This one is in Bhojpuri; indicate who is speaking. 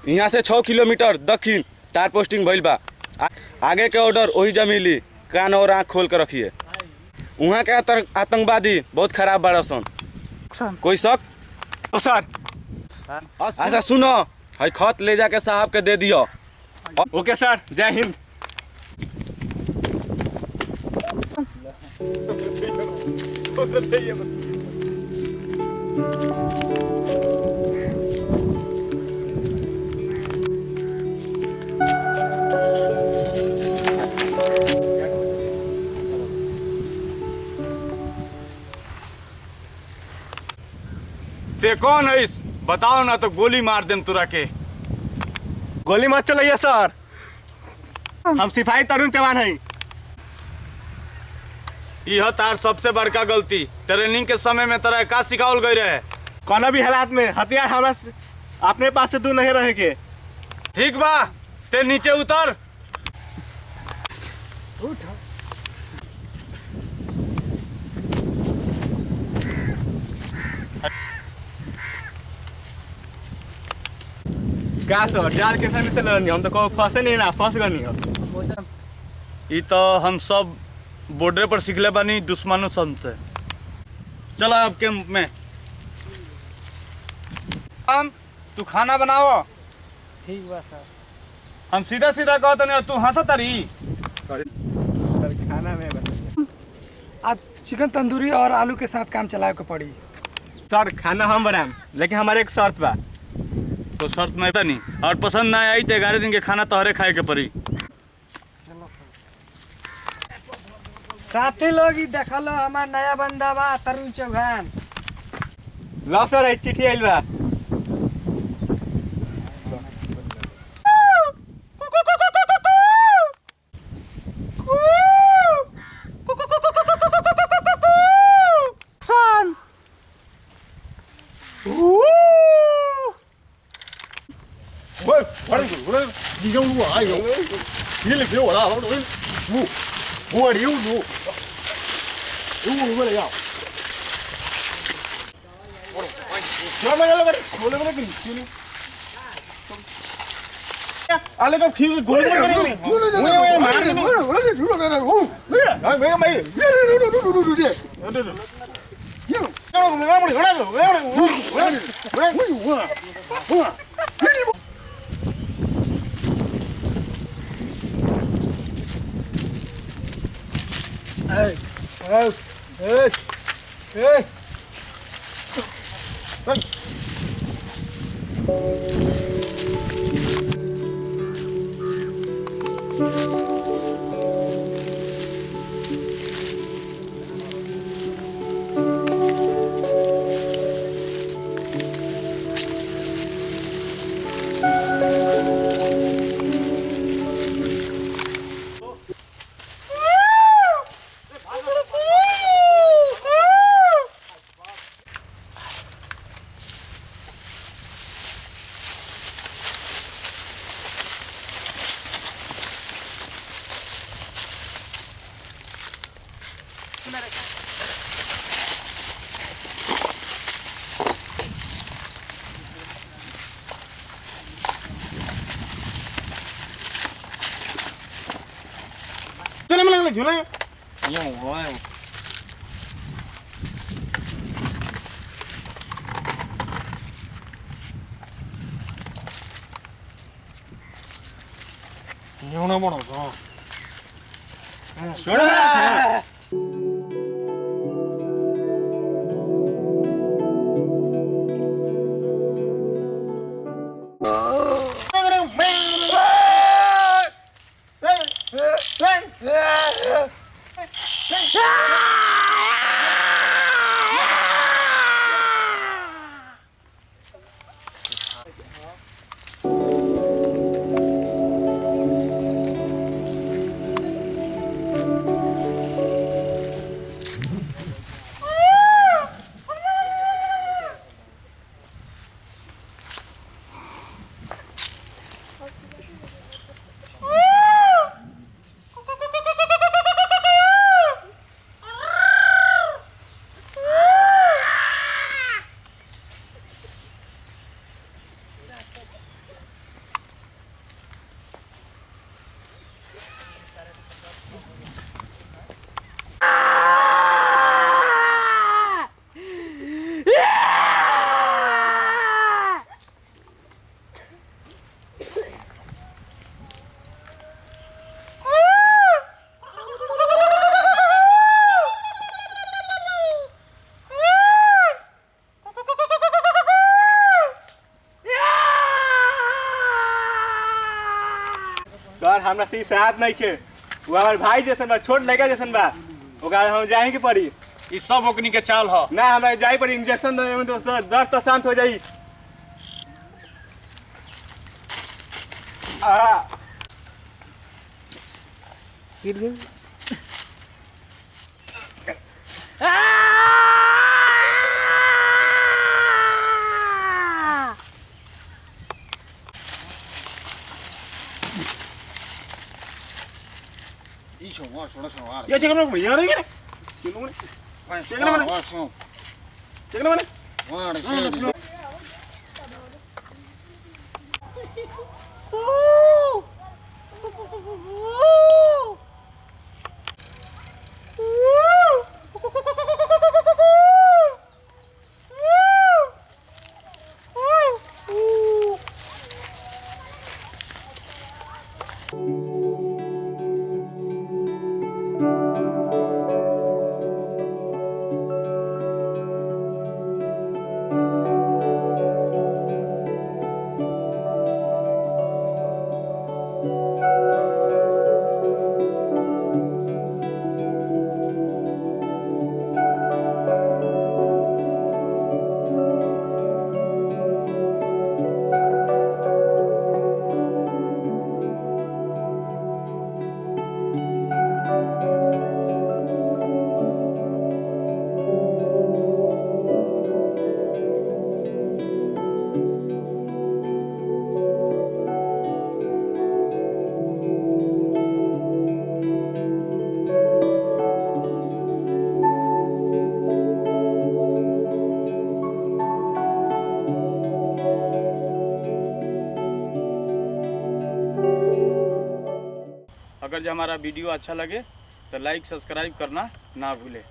Speaker 1: यहाँ से 6 किलोमीटर दक्षिण तार पोस्टिंग भइल बा। आगे के ऑर्डर वही जा मिली। कान और आँख खोल कर रखिए। वहाँ के आतंकवादी बहुत खराब बाड़ा सन। कोई शक?
Speaker 2: तो सर।
Speaker 1: अच्छा सुनो, है खत ले जाके साहब के दे दियो।
Speaker 2: ओके सर, जय हिंद।
Speaker 1: ते कौन है इस? बताओ ना तो गोली मार देम तुरा के।
Speaker 2: गोली मत चलाइए सर, हम सिपाही तरुण चौहान हैं।
Speaker 1: यह तार सबसे बड़का गलती। ट्रेनिंग के समय में तरह का सिखावल गई रहे।
Speaker 2: कोनो भी हालात में हथियार हमारा अपने पास से दूर नहीं रहेंगे।
Speaker 1: ठीक बा, ते नीचे उतर।
Speaker 2: क्या सर, जाल के समय से लड़नी हम तो कहो फंसे नहीं ना, फंस गनी हो।
Speaker 1: ये तो हम सब बॉर्डर पर सिखले बानी दुश्मनों सन से। चलो अब के में हम तू खाना बनाओ।
Speaker 3: ठीक बा सर।
Speaker 1: हम सीधा सीधा कहते नहीं, तू हंसा तारी।
Speaker 2: खाना में
Speaker 3: आज चिकन तंदूरी और आलू के साथ काम चलाए के पड़ी।
Speaker 2: सर खाना हम बनाएं, लेकिन हमारे एक शर्त बा।
Speaker 1: तो शर्त नहीं था नहीं, और पसंद ना आई तो 11 दिन के खाना तोहरे खाए के पड़ी।
Speaker 3: साथी लोग ही देखलो हमार नया बंदा बा तरुण चौहान।
Speaker 2: लो सर, चिट्ठी आइल बा। झूला सर हमरा से साथ नहीं के वो हमार भाई जैसन बा, छोट लड़का जैसन बा, ओकरा हम जाए के पड़ी।
Speaker 4: ई सब ओकनी के चाल ह।
Speaker 2: ना हमरा जाए पड़ी, इंजेक्शन दे में तो सर दर्द तो शांत हो जाई।
Speaker 4: ई छो वा छोड़ा छो यार।
Speaker 2: ये चेक ना यार ये चेक ना
Speaker 4: वा छो
Speaker 2: चेक ना
Speaker 4: वा रे। अगर जो हमारा वीडियो अच्छा लगे तो लाइक सब्सक्राइब करना ना भूले।